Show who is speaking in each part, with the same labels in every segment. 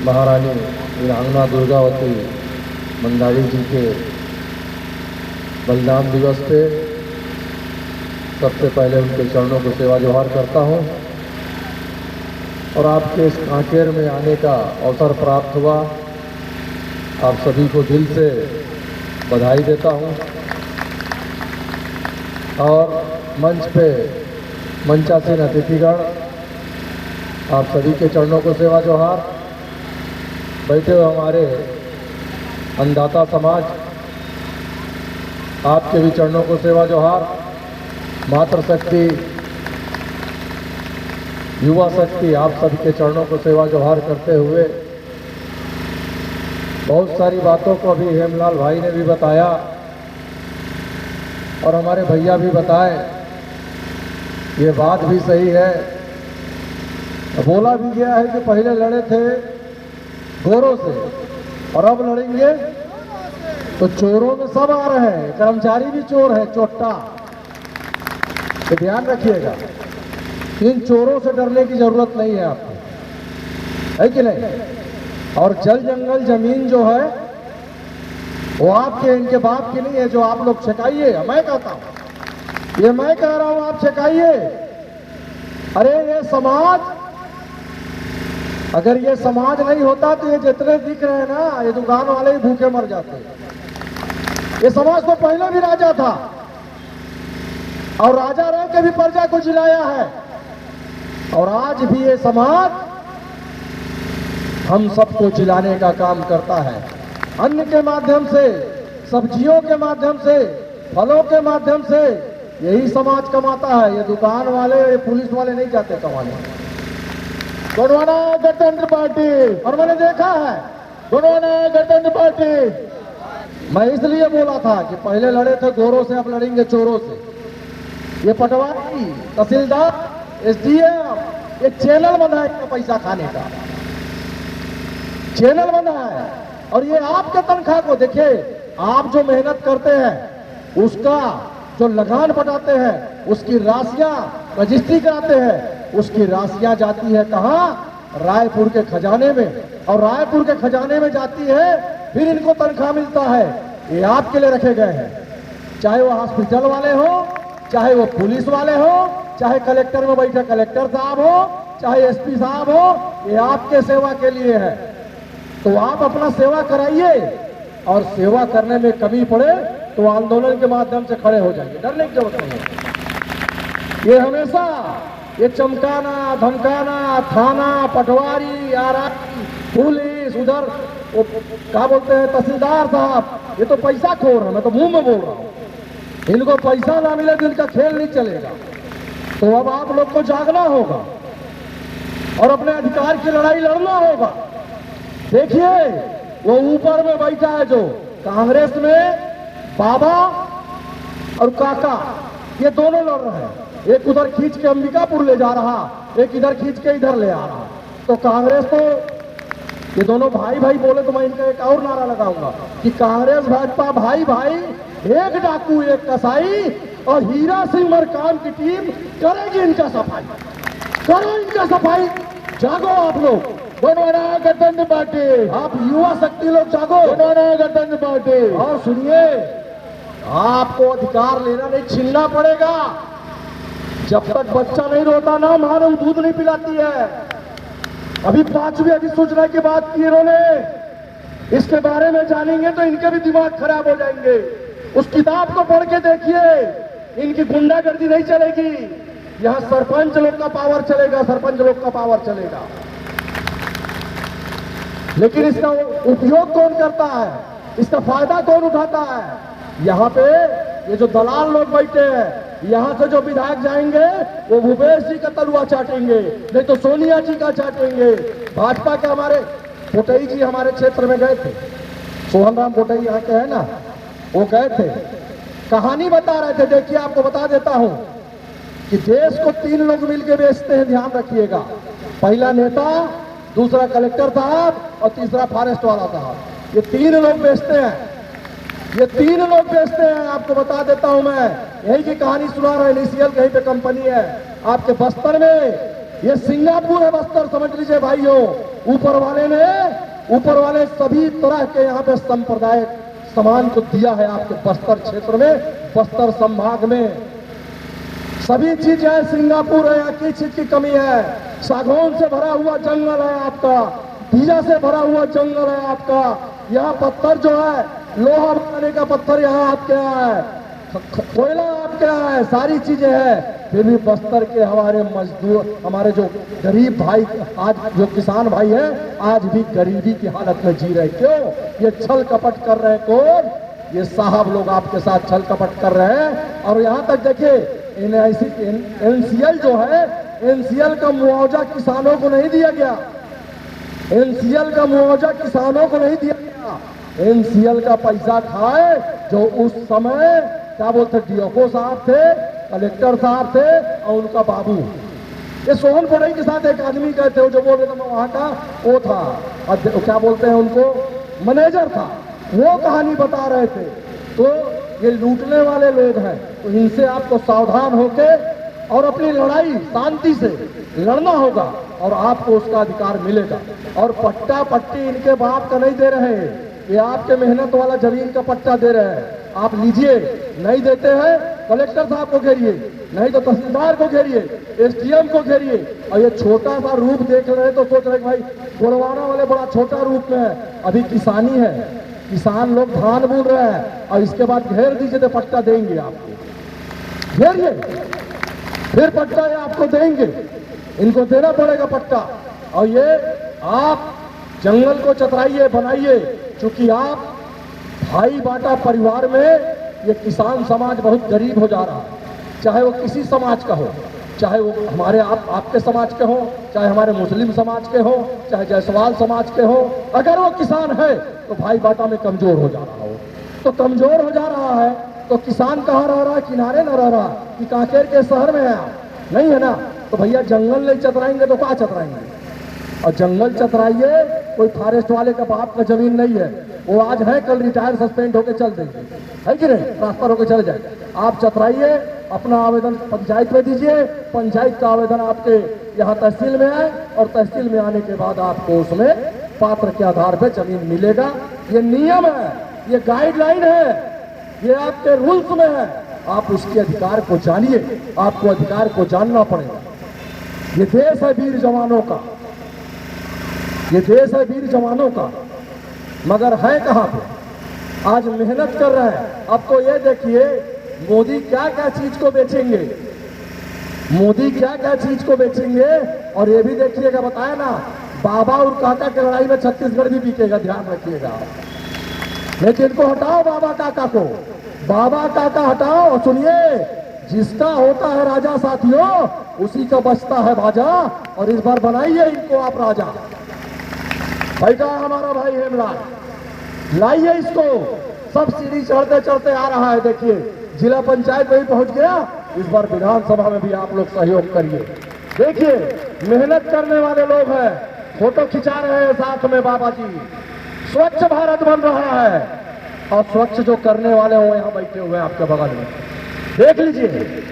Speaker 1: महारानी वीरांगना दुर्गावती मंडावी जी के बलिदान दिवस पे सबसे पहले उनके चरणों को सेवा जोहार करता हूँ और आपके इस कांकेर में आने का अवसर प्राप्त हुआ। आप सभी को दिल से बधाई देता हूँ और मंच पे मंचासीन अतिथिगण, आप सभी के चरणों को सेवा जोहार। बैठे हुए हमारे अन्नदाता समाज, आपके भी चरणों को सेवा जोहार। मातृशक्ति, युवा शक्ति, आप सबके चरणों को सेवा जोहार करते हुए बहुत सारी बातों को अभी हेमलाल भाई ने भी बताया और हमारे भैया भी बताए। ये बात भी सही है, बोला भी गया है कि पहले लड़े थे गोरों से और अब लड़ेंगे तो चोरों में सब आ रहे हैं। कर्मचारी भी चोर है, चोट्टा, तो ध्यान रखिएगा। इन चोरों से डरने की जरूरत नहीं है आपको, है कि नहीं। और जल जंगल जमीन जो है वो आपके, इनके बाप की नहीं है जो आप लोग छकाइए। मैं कहता हूं, ये मैं कह रहा हूं, आप छकाइए। अरे ये समाज, अगर ये समाज नहीं होता तो ये जितने दिख रहे हैं ना, ये दुकान वाले ही भूखे मर जाते। ये समाज तो पहले भी राजा था और राजा रह के भी प्रजा को जिलाया है और आज भी ये समाज हम सबको जिलाने का काम करता है। अन्न के माध्यम से, सब्जियों के माध्यम से, फलों के माध्यम से यही समाज कमाता है। ये दुकान वाले, ये पुलिस वाले नहीं जाते कमाने। गोंडवाना गणतंत्र पार्टी, और मैंने देखा है गोंडवाना गणतंत्र पार्टी। मैं इसलिए बोला था कि पहले लड़े थे गोरों से, अब लड़ेंगे चोरों से। ये पटवारी, तहसीलदार, एसडीएम, ये चैनल बना है इनका पैसा खाने का, चैनल बना है। और ये आपके तनख्वाह को देखिए, आप जो मेहनत करते हैं उसका जो लगान पटाते हैं, उसकी राशियां रजिस्ट्री कराते हैं, उसकी राशियां जाती है कहां? रायपुर के खजाने में, और रायपुर के खजाने में जाती है, फिर इनको तनख्वाह मिलता है। ये आपके लिए रखे गए हैं, चाहे वो हॉस्पिटल वाले हो, चाहे वो पुलिस वाले हो, चाहे कलेक्टर में बैठे कलेक्टर साहब हो, चाहे एसपी साहब हो, ये आपके सेवा के लिए है। तो आप अपना सेवा कराइए और सेवा करने में कमी पड़े तो आंदोलन के माध्यम से खड़े हो जाइए, डरने की जरूरत नहीं है। ये हमेशा ये चमकाना, धमकाना, थाना, पटवारी, आरआई, पुलिस, उधर वो क्या बोलते हैं तहसीलदार साहब, ये तो पैसा खोर है। मैं तो मुंह में बोल रहा हूं, इनको पैसा ना मिले तो इनका खेल नहीं चलेगा। तो अब आप लोग को जागना होगा और अपने अधिकार की लड़ाई लड़ना होगा। देखिए वो ऊपर में बैठा है जो कांग्रेस में, बाबा और काका, ये दोनों लड़ रहे हैं। एक उधर खींच के अंबिकापुर ले जा रहा, एक इधर खींच के इधर ले आ रहा। तो कांग्रेस तो, ये दोनों भाई भाई बोले तो मैं इनका एक और नारा लगाऊंगा कि कांग्रेस भाजपा भाई भाई, एक डाकू एक कसाई, और हीरा सिंह मरकाम की टीम करेगी इनका सफाई। करो इनका सफाई, जागो आप लोग, गोंडवाना गणतंत्र पार्टी। आप युवा शक्ति लोग जागो, गोंडवाना गणतंत्र पार्टी। और सुनिए, आपको अधिकार लेना नहीं, छीनना पड़ेगा। जब तक बच्चा नहीं रोता ना, मां दूध नहीं पिलाती है। अभी 5वीं अधिसूचना की बात की इन्होंने, इसके बारे में जानेंगे तो इनके भी दिमाग खराब हो जाएंगे। उस किताब को पढ़ के देखिए, इनकी गुंडागर्दी नहीं चलेगी। यहां सरपंच लोग का पावर चलेगा, सरपंच लोग का पावर चलेगा। लेकिन इसका उपयोग कौन करता है, इसका फायदा कौन उठाता है? यहाँ पे ये जो दलाल लोग बैठे हैं, यहाँ से जो विधायक जाएंगे वो भूपेश जी का तलुआ चाटेंगे, नहीं तो सोनिया जी का चाटेंगे। भाजपा के हमारे बोटई जी हमारे क्षेत्र में गए थे, सोहन राम बोटई यहाँ के है ना, वो गए थे, कहानी बता रहे थे। देखिए आपको बता देता हूं कि देश को 3 लोग मिलकर बेचते हैं, ध्यान रखिएगा। पहला नेता, दूसरा कलेक्टर साहब और तीसरा फॉरेस्ट वाला साहब। ये 3 लोग बेचते हैं, ये 3 लोग बेचते हैं। आपको बता देता हूं मैं, यही की कहानी सुना रहा। इनिशियल कहीं पे कंपनी है आपके बस्तर में, ये सिंगापुर है बस्तर, समझ लीजिए भाइयों। ऊपर वाले सभी तरह के यहाँ पे संप्रदाय समान को दिया है आपके बस्तर क्षेत्र में, बस्तर संभाग में सभी चीज है। सिंगापुर है, यहाँ की चीज की कमी है? सागौन से भरा हुआ जंगल है आपका, बीजा से भरा हुआ जंगल है आपका। यहाँ पत्थर जो है, लोहा बनाने का पत्थर यहाँ आपके यहाँ है, कोयला आपके यहाँ है, सारी चीजें हैं। फिर भी बस्तर के हमारे मजदूर, हमारे जो गरीब भाई, आज जो किसान भाई हैं, आज भी गरीबी की हालत में जी रहे। क्यों? ये छल कपट कर रहे हैं। कौन? ये साहब लोग आपके साथ छल कपट कर रहे हैं। और यहाँ तक देखिए, एनसीएल जो है, एनसीएल का मुआवजा किसानों को नहीं दिया गया। एनसीएल का मुआवजा किसानों को नहीं दिया गया। एनसीएल का पैसा खाए जो उस समय क्या बोलते, डीओको साहब थे, कलेक्टर साहब थे और उनका बाबू। ये सोहन पड़ई के साथ एक आदमी गए थे, जो बोल रहे थे वहां का वो था, और क्या बोलते हैं उनको, मैनेजर था, वो कहानी बता रहे थे। तो ये लूटने वाले लोग हैं, तो इनसे आपको सावधान होके और अपनी लड़ाई शांति से लड़ना होगा और आपको उसका अधिकार मिलेगा। और पट्टा पट्टी इनके बाप का नहीं दे रहे हैं, ये आपके मेहनत वाला जमीन का पट्टा दे रहे हैं। आप लीजिए, नहीं देते हैं कलेक्टर साहब को घेरिए, नहीं तो तहसीलदार को घेरिए, एसडीएम को घेरिए। और ये छोटा सा रूप देख रहे हैं तो सोच रहे भाई गोलवाना वाले बड़ा छोटा रूप में है। अभी किसानी है, किसान लोग धान बून रहे हैं, और इसके बाद घेर दीजिए तो पट्टा देंगे आपको। घेरिए, फिर पट्टा ये आपको देंगे, इनको देना पड़ेगा पट्टा। और ये आप जंगल को चतराइए, बनाइए, क्योंकि आप भाई बाटा परिवार में ये किसान समाज बहुत गरीब हो जा रहा है। चाहे वो किसी समाज का हो, चाहे वो हमारे आपके समाज के हो, चाहे हमारे मुस्लिम समाज के हो, चाहे जायसवाल समाज के हो, अगर वो किसान है तो भाई बाटा में कमजोर हो जा रहा हो। तो कमजोर हो जा रहा है तो किसान कहाँ रह रहा है? किनारे न रह रहा कि कांकेर के शहर में है? नहीं है ना। तो भैया जंगल नहीं चतराएंगे तो क्या चतराएंगे? और जंगल चतराइए, कोई फॉरेस्ट वाले का बाप का जमीन नहीं है, वो आज है कल रिटायर सस्पेंड होकर चल देंगे, है कि नहीं? ट्रांसफर होकर चले जाए। आप चतराइए, अपना आवेदन पंचायत में दीजिए, पंचायत का आवेदन आपके यहाँ तहसील में आए, और तहसील में आने के बाद आपको उसमें पात्र के आधार पर जमीन मिलेगा। ये नियम है, ये गाइडलाइन है, ये आपके रूल्स में है। आप उसके अधिकार को जानिए, आपको अधिकार को जानना पड़ेगा। ये देश है वीर जवानों का, ये देश है वीर जवानों का, मगर है कहां पे? आज मेहनत कर रहे हैं। अब तो ये देखिए मोदी क्या क्या चीज को बेचेंगे, मोदी क्या क्या चीज को बेचेंगे। और ये भी देखिएगा, बताया ना, बाबा और काका की लड़ाई में छत्तीसगढ़ भी बिकेगा, ध्यान रखिएगा। लेकिन इनको हटाओ, बाबा काका को, बाबा काका हटाओ। और सुनिए, जिसका होता है राजा साथियों, उसी का बचता है बाजा। और इस बार बनाइए इनको आप राजा। भाई का हमारा भाई हेमलाल, लाइए इसको। सब सीढ़ी चढ़ते चढ़ते आ रहा है। देखिए जिला पंचायत में पहुंच गया, इस बार विधानसभा में भी आप लोग सहयोग करिए। देखिए मेहनत करने वाले लोग हैं, फोटो खिंचा रहे हैं साथ में बाबा जी। स्वच्छ भारत बन रहा है, और स्वच्छ जो करने वाले हो यहाँ बैठे हुए हैं आपके बगल में, देख लीजिए।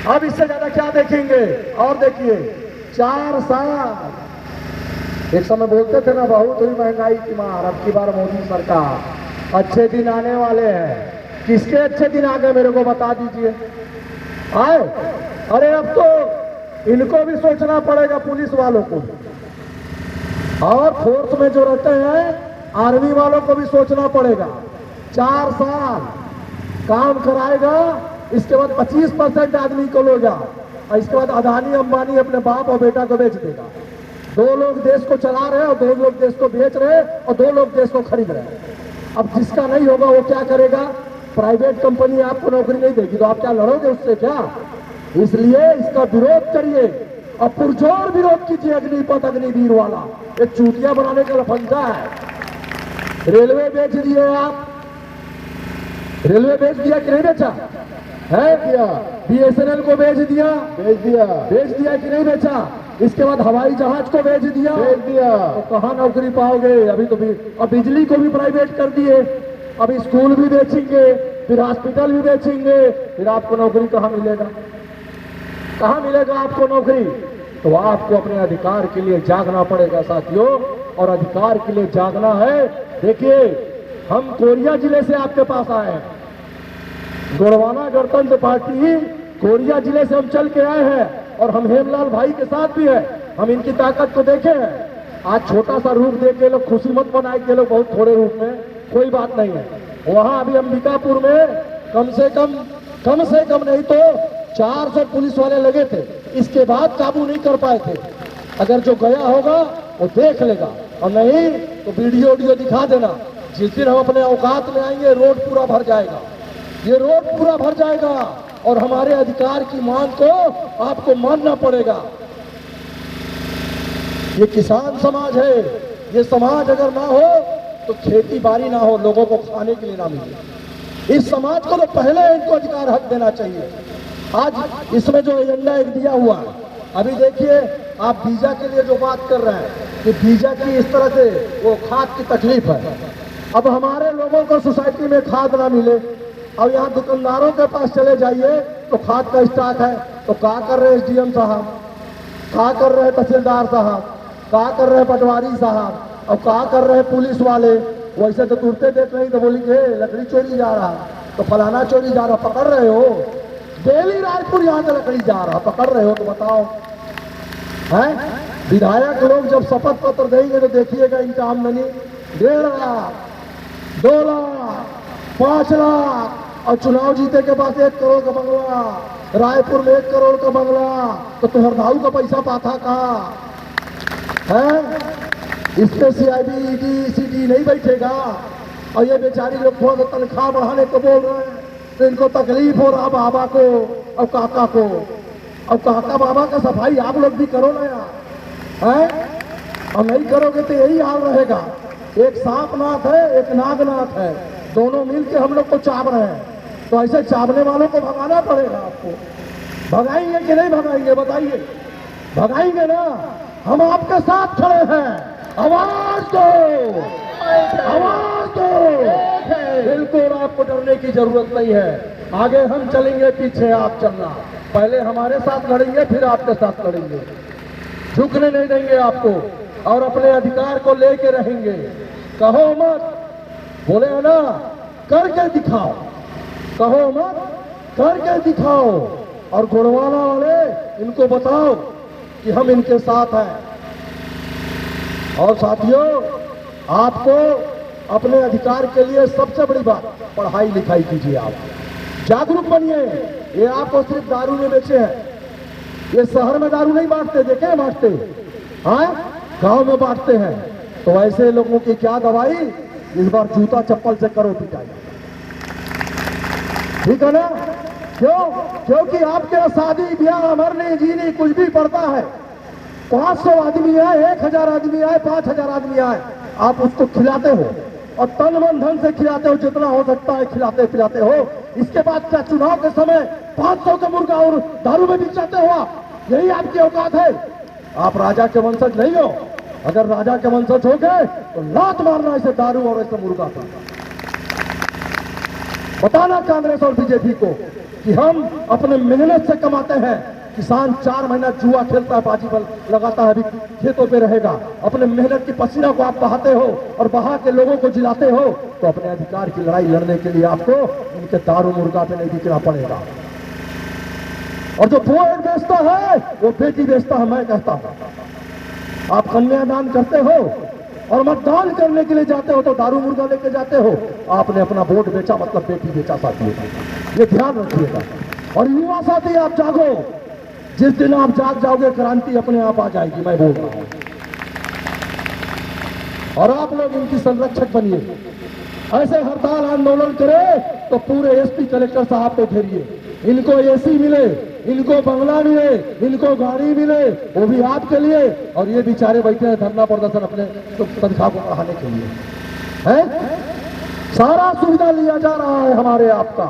Speaker 1: अब इससे ज्यादा क्या देखेंगे? और देखिए 4 साल, एक समय बोलते थे ना बहुत हुई महंगाई की मार, अब की बार मोदी सरकार। अच्छे दिन आने वाले हैं। किसके अच्छे दिन आ गए मेरे को बता दीजिए। आए? अरे अब तो इनको भी सोचना पड़ेगा, पुलिस वालों को भी, और फोर्स में जो रहते हैं आर्मी वालों को भी सोचना पड़ेगा। 4 साल काम कराएगा, इसके बाद 25% आदमी को लेगा, और इसके बाद अदानी अंबानी अपने बाप और बेटा को बेच देगा। 2 लोग देश को चला रहे हैं और 2 लोग देश को बेच रहे हैं और 2 लोग देश को खरीद रहे हैं। अब जिसका नहीं होगा वो क्या करेगा? प्राइवेट कंपनी आपको नौकरी नहीं देगी, तो आप क्या लड़ोगे उससे क्या? इसलिए इसका विरोध करिए और पुरजोर विरोध कीजिए। अग्निपथ अग्निवीर वाला एक चूतिया बनाने का लफंगा है। रेलवे बेच दिए आप, रेलवे बेच दिया कि नहीं बेचा है? दिया। बीएसएनएल को बेच दिया, बेच दिया कि नहीं बेचा? इसके बाद हवाई जहाज को बेच दिया, तो कहाँ नौकरी पाओगे? अभी तो भी, अब बिजली को भी प्राइवेट कर दिए, अभी स्कूल भी बेचेंगे, फिर हॉस्पिटल भी बेचेंगे, फिर आपको नौकरी कहाँ मिलेगा? कहाँ मिलेगा आपको नौकरी? तो आपको अपने अधिकार के लिए जागना पड़ेगा साथियों। और अधिकार के लिए जागना है। देखिए, हम कोरिया जिले से आपके पास आए हैं, गोंडवाना गणतंत्र पार्टी कोरिया जिले से हम चल के आए हैं और हम हेमलाल भाई के साथ भी है। हम इनकी ताकत को देखे हैं। आज छोटा सा रूप देख के लोग खुशी मत बनाए के लोग बहुत थोड़े रूप में, कोई बात नहीं है। वहां अभी अंबिकापुर में कम से कम नहीं तो 400 पुलिस वाले लगे थे, इसके बाद काबू नहीं कर पाए थे। अगर जो गया होगा वो देख लेगा, और नहीं तो वीडियो दिखा देना। जिस दिन हम अपने औकात में आएंगे रोड पूरा भर जाएगा, ये रोड पूरा भर जाएगा और हमारे अधिकार की मांग को आपको मानना पड़ेगा। ये किसान समाज है, ये समाज अगर ना हो तो खेती बाड़ी ना हो, लोगों को खाने के लिए ना मिले। इस समाज को तो पहले इनको अधिकार हक देना चाहिए। आज इसमें जो एजेंडा एक दिया हुआ है, अभी देखिए आप वीजा के लिए जो बात कर रहे हैं कि वीजा की इस तरह से वो खाद की तकलीफ है। अब हमारे लोगों को सोसाइटी में खाद ना मिले, अब यहाँ दुकानदारों के पास चले जाइए तो खाद का स्टॉक है, तो क्या कर रहे एसडीएम साहब, क्या कर रहे तहसीलदार साहब, क्या कर रहे पटवारी साहब, और क्या कर रहे पुलिस वाले। वैसे तो तुरते देख रही तो बोली कि लकड़ी चोरी जा रहा, तो फलाना चोरी जा रहा, पकड़ रहे हो? डेली रायपुर यहाँ से लकड़ी जा रहा, पकड़ रहे हो तो बताओ। हैं विधायक लोग जब शपथ पत्र देंगे तो देखिएगा इनका आमदनी 1.5 लाख, 2 लाख, 5 लाख, और चुनाव जीते के बाद 1 करोड़ का बंगला, रायपुर में 1 करोड़ का बंगला, तो तुम्हारे दाऊ का पैसा पाथा कहाँ है? इस पे सीआईबी ईडी सीडी नहीं बैठेगा। और ये बेचारी लोग थोड़ा सा तनख्वाह बढ़ाने को बोल रहे हैं तो इनको तकलीफ हो रहा बाबा को और काका को। अब काका बाबा का सफाई आप लोग भी करो ना यार, है? और नहीं करोगे तो यही हाल रहेगा। एक सांपनाथ है, एक नागनाथ है, दोनों मिलके हम लोग को चाब रहे हैं। तो ऐसे चाबने वालों को भगाना पड़ेगा आपको। भगाएंगे कि नहीं भगाएंगे बताइए? भगाएंगे ना, हम आपके साथ खड़े हैं। आवाज दो, आवाज दो। बिल्कुल आपको डरने की जरूरत नहीं है। आगे हम चलेंगे, पीछे आप चलना। पहले हमारे साथ लड़ेंगे, फिर आपके साथ लड़ेंगे। झुकने नहीं देंगे आपको और अपने अधिकार को लेके रहेंगे। कहो मत, बोले है ना, करके दिखाओ। कहो मत, करके दिखाओ। और गोंडवाना वाले इनको बताओ कि हम इनके साथ हैं। और साथियों, आपको अपने अधिकार के लिए सबसे बड़ी बात, पढ़ाई लिखाई कीजिए। आप जागरूक बनिए। ये आपको सिर्फ दारू में बेचे हैं, ये शहर में दारू नहीं बांटते, देखे बांटते, हाँ गांव में बांटते हैं। तो ऐसे लोगों की क्या दवाई, इस बार जूता चप्पल से करो पिटाई, ठीक है ना? क्यों? क्योंकि आपके यहाँ शादी ब्याह मरने जीने कुछ भी पड़ता है, 500 आदमी आए, 1000 आदमी आए, 5000 आदमी आए, आप उसको खिलाते हो और तन मन धन से खिलाते हो, जितना हो सकता है खिलाते पिलाते हो। इसके बाद क्या चुनाव के समय 500 का मुर्गा और दारू में बिचाते हो आप? यही आपकी औकात है? आप राजा के वंशज नहीं हो। अगर राजा के वंशज हो गए तो लात मारना ऐसे दारू और ऐसे मुर्गा पर। बताना कांग्रेस और बीजेपी को कि हम अपने मेहनत से कमाते हैं। किसान 4 महीना जुआ खेलता है, बाजी बल लगाता है, अभी खेतों पे रहेगा। अपने मेहनत की पसीना को आप बहाते हो और बहा के लोगों को जिलाते हो, तो अपने अधिकार की लड़ाई लड़ने के लिए आपको इनके दारू मुर्गा पे नहीं बिकना पड़ेगा। और जो वोट बेचता है वो बेटी बेचता है, मैं कहता हूं। आप कन्यादान करते हो और मतदान करने के लिए जाते हो तो दारू मुर्गा लेके जाते हो। आपने अपना वोट बेचा, मतलब बेटी बेचा साथी, ये ध्यान रखिएगा। और युवा साथी, आप जागो। जिस दिन आप जाग जाओगे क्रांति अपने आप आ जाएगी, मैं बोल रहा हूं। और आप लोग इनकी संरक्षक बनिए। ऐसे हड़ताल आंदोलन करे तो पूरे एसपी कलेक्टर साहब को घेरिए। इनको एसी मिले, इनको बंगला मिले, इनको गाड़ी मिले, वो भी आपके लिए। और ये बेचारे बैठे हैं धरना प्रदर्शन अपने तनख्वाह को बढ़ाने के लिए, है? सारा सुविधा लिया जा रहा है हमारे आपका,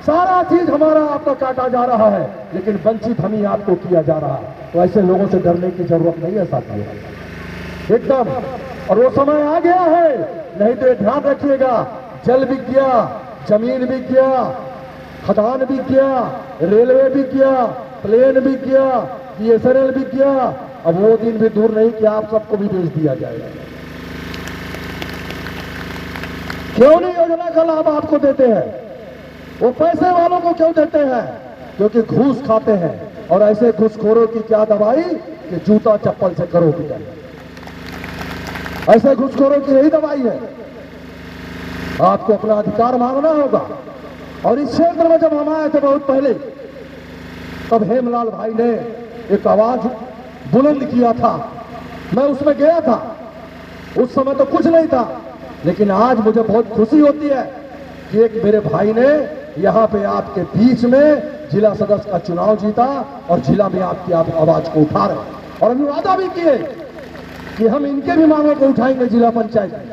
Speaker 1: सारा चीज हमारा आपका काटा जा रहा है, लेकिन वंचित हम ही आपको किया जा रहा है। तो ऐसे लोगों से डरने की जरूरत नहीं है साथियों, एकदम। और वो समय आ गया है, नहीं तो ध्यान रखिएगा, जल बिक गया, जमीन बिक गया, खदान बिक गया, रेलवे बिक गया, प्लेन बिक गया, BSNL बिक गया, अब वो दिन भी दूर नहीं कि आप सबको भी बेच दिया जाएगा। क्यों नहीं योजना का लाभ आपको देते हैं? वो पैसे वालों को क्यों देते हैं? क्योंकि घूस खाते हैं, और ऐसे घूसखोरों की क्या दवाई कि जूता चप्पल से करो पिटाई। ऐसे घूसखोरों की यही दवाई है। आपको अपना अधिकार मांगना होगा। और इस क्षेत्र में जब हम आए थे बहुत पहले, तब हेमलाल भाई ने एक आवाज बुलंद किया था, मैं उसमें गया था। उस समय तो कुछ नहीं था, लेकिन आज मुझे बहुत खुशी होती है कि एक मेरे भाई ने यहां पे आपके बीच में जिला सदस्य का चुनाव जीता और जिला में आपकी आप आवाज को उठा रहे हैं। और अभी वादा भी किए कि हम इनके भी मांगों को उठाएंगे जिला पंचायत में।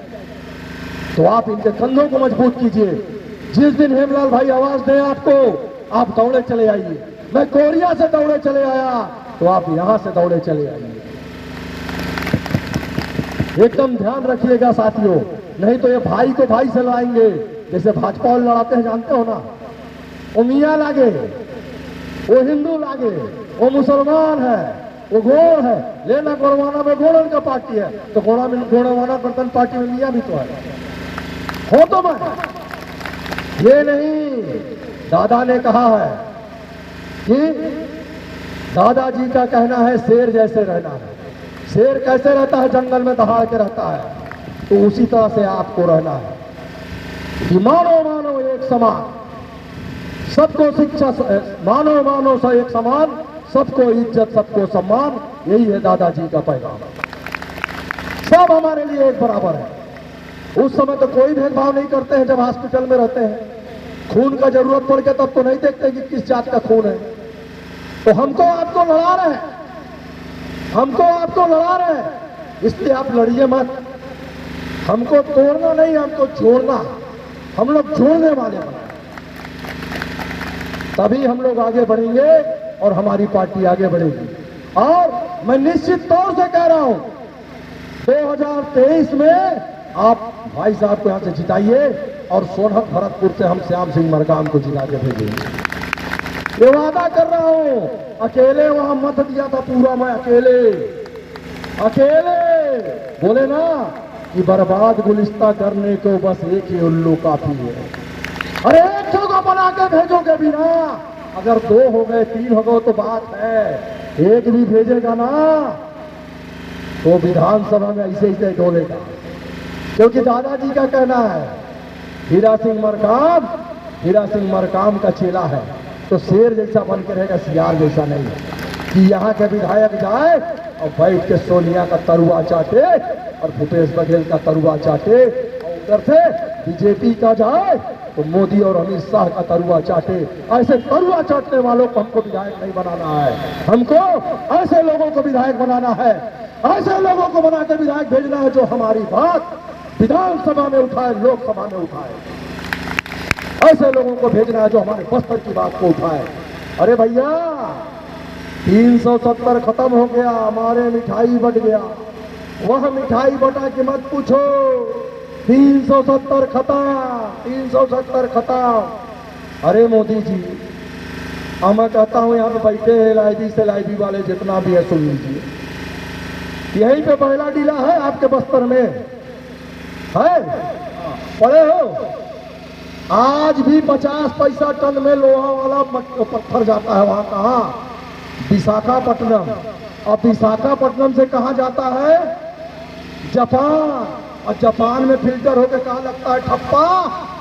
Speaker 1: तो आप इनके कंधों को मजबूत कीजिए। जिस दिन हेमलाल भाई आवाज दें आपको, आप दौड़े चले आइए। मैं कोरिया से दौड़े चले आया, तो आप यहां से दौड़े चले आइए। एकदम ध्यान रखिएगा साथियों, नहीं तो ये भाई को भाई से लड़ाएंगे, जैसे भाजपा वाले लड़ाते हैं, जानते हो ना। वो मियाँ लागे, वो हिंदू लागे, वो मुसलमान है, वो गोड़ है, लेना गोड़वाना में गोड़न का पार्टी है, तो गोड़वाना बर्तन पार्टी में मियाँ भी तो है। हो तो मैं ये नहीं, दादा ने कहा है कि दादाजी का कहना है शेर जैसे रहना है। शेर कैसे रहता है? जंगल में दहाड़ के रहता है, तो उसी तरह से आपको रहना है कि मानो मानो एक समान, सबको शिक्षा, मानो मानो सा एक समान, सबको इज्जत, सबको सम्मान। यही है दादाजी का पैगाम। सब हमारे लिए एक बराबर है। उस समय तो कोई भेदभाव नहीं करते हैं। जब हॉस्पिटल में रहते हैं, खून का जरूरत पड़ के तब तो नहीं देखते कि किस जात का खून है। तो हमको आपको लड़ा रहे हैं, हमको आपको लड़ा रहे हैं, इसलिए आप लड़िए मत। हमको तोड़ना नहीं, हमको जोड़ना। हम लोग जोड़ने वाले बनाए, तभी हम लोग आगे बढ़ेंगे और हमारी पार्टी आगे बढ़ेगी। और मैं निश्चित तौर से कह रहा हूं, 2023 में आप भाई साहब को यहां से जिताइए और सोनहत भरतपुर से हम श्याम सिंह मरकाम को जिता के भेजेंगे। ये वादा कर रहा हूं। अकेले वहां मत दिया था पूरा, मैं अकेले बोले ना कि बर्बाद गुलिस्ता करने को बस एक ही उल्लू काफी है। अरे एक को बना के भेजोगे भी ना, अगर 2 हो गए 3 हो गए तो बात है, एक भी भेजेगा ना तो विधानसभा में ऐसे ही डोलेगा। क्योंकि दादाजी का कहना है हीरा सिंह मरकाम का चेला है, तो शेर जैसा बन के रहेगा, सियार जैसा नहीं है कि यहाँ के विधायक जाए और बैठ के सोनिया का तरुआ चाटे और भूपेश बघेल का तरुआ चाटे, और उधर से बीजेपी का जाए तो मोदी और अमित शाह का तरुआ चाटे। ऐसे तरुआ चाटने वालों को हमको विधायक नहीं बनाना है। हमको ऐसे लोगों को विधायक बनाना है, ऐसे लोगों को बना के विधायक भेजना है जो हमारी बात विधानसभा में उठाए, लोकसभा में उठाए। ऐसे लोगों को भेजना है जो हमारे बस्तर की बात को उठाए। अरे भैया 370 खत्म हो गया, हमारे मिठाई बट गया। वह मिठाई बटा के मत पूछो, 370 खत्म। अरे मोदी जी, मैं कहता हूं यहाँ पे बैठे हैं लाइबी से लाइबी वाले जितना भी है सुन लीजिए। यहीं पे पहला डीला है आपके बस्तर में है, पड़े हो। आज भी 50 पैसा टन में लोहा वाला पत्थर जाता है। वहां कहा? विशाखापट्टनम। और विशाखापट्टनम से कहा जाता है? जापान। और जापान में फिल्टर होकर कहा लगता है ठप्पा,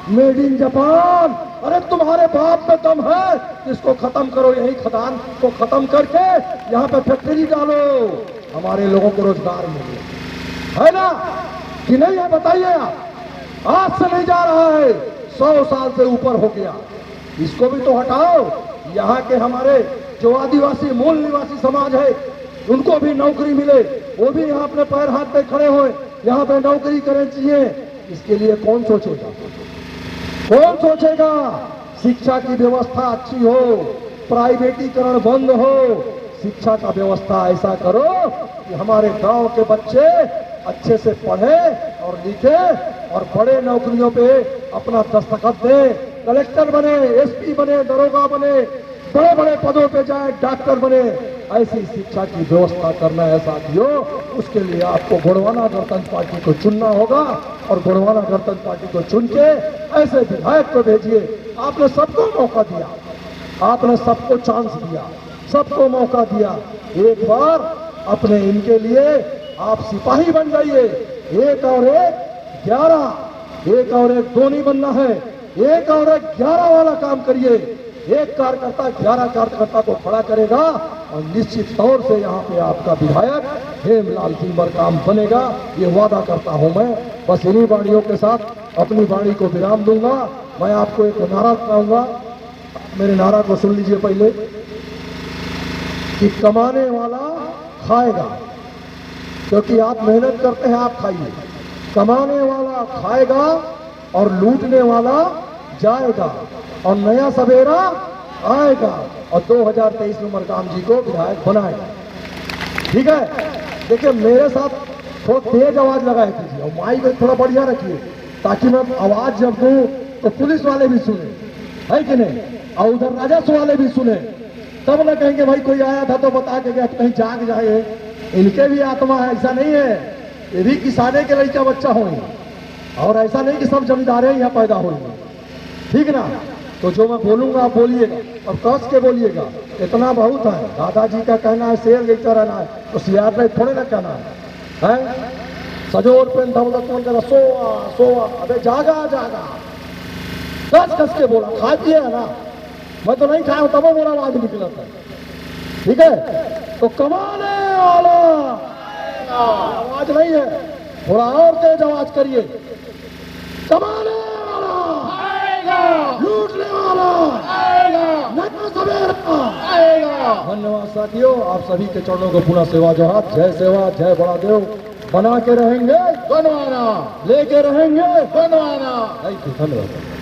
Speaker 1: मेड इन जापान। अरे तुम्हारे बाप में दम है, इसको खत्म करो, यही खदान को खत्म करके यहाँ पे फैक्ट्री डालो, हमारे लोगों को रोजगार मिले, है ना कि नहीं है? बताइए आप। आज से नहीं जा रहा है, 100 साल से ऊपर हो गया। इसको भी तो हटाओ। यहाँ के हमारे जो आदिवासी मूल निवासी समाज है, उनको भी नौकरी मिले, वो भी यहाँ अपने पैर हाथ पे खड़े होए, यहाँ पे नौकरी करनी चाहिए। इसके लिए कौन सोचेगा? कौन सोचेगा? शिक्षा की व्यवस्था अच्छी हो, प्राइवेटीकरण बंद हो, शिक्षा का व्यवस्था ऐसा करो कि हमारे गांव के बच्चे अच्छे से पढ़े और लिखे और बड़े नौकरियों पे अपना दस्तखत दे, कलेक्टर बने, एसपी बने, दरोगा बने, बड़े बड़े पदों पे जाए, डॉक्टर बने। ऐसी शिक्षा की व्यवस्था करना है साथियों। उसके लिए आपको गोंडवाना गणतंत्र पार्टी को चुनना होगा और गोंडवाना गणतंत्र पार्टी को चुन के ऐसे विधायक को भेजिए। आपने सबको मौका दिया, आपने सबको चांस दिया, सबको मौका दिया। एक बार अपने इनके लिए आप सिपाही बन जाइए। 1 और 1 11, 1 और 1 2 नहीं बनना है, 1 और 1 11 वाला काम करिए। एक कार्यकर्ता 11 कार्यकर्ता को खड़ा करेगा और निश्चित तौर से यहाँ पे आपका विधायक हेमलाल टिम्बर काम बनेगा, ये वादा करता हूं मैं। बस इन्हीं वाणियों के साथ अपनी वाणी को विराम दूंगा। मैं आपको एक नारा बताऊंगा, मेरे नारा को सुन लीजिए पहले कि कमाने वाला खाएगा, क्योंकि आप मेहनत करते हैं, आप खाइए। कमाने वाला खाएगा और लूटने वाला जाएगा और नया सवेरा आएगा और 2023 में मरकाम जी को विधायक बनाएगा। ठीक है, देखिए मेरे साथ थोड़ा तेज आवाज लगाए कीजिए और माइक में थोड़ा बढ़िया रखिए, ताकि मैं आवाज जब दूं तो पुलिस वाले भी सुने, है कि नहीं, और उधर राजस्व वाले भी सुने। तब ना कहेंगे भाई कोई आया था तो बता के गया, कहीं जाग जाए। इनके भी आत्मा है, ऐसा नहीं है, ये भी किसाने के लड़का बच्चा होंगे और ऐसा नहीं कि सब जमींदारे यहाँ पैदा होंगे। ठीक ना, तो जो मैं बोलूंगा आप बोलिएगा और कस के बोलिएगा, इतना बहुत है। दादाजी का कहना है शेर जैसा रहना है, तो सियार में थोड़े ना कहना है। सजोर पे दौलत मन कर सोआ सोआ, अबे जागा जागा, कस के बोला। खा पिए है ना, मैं तो नहीं खाया हूं तब मेरा आवाज निकला था। ठीक है, तो कमाने वाला आवाज नहीं है, थोड़ा और तेज आवाज करिए। कमाने वाला आएगा, लूटने वाला आएगा, नया सवेरा आएगा। धन्यवाद साथियों, आप सभी के चरणों को पुनः सेवा जोहार। जय सेवा, जय बड़ा देव। बना के रहेंगे बनवाना, लेके रहेंगे बनवाना। धन्यवाद।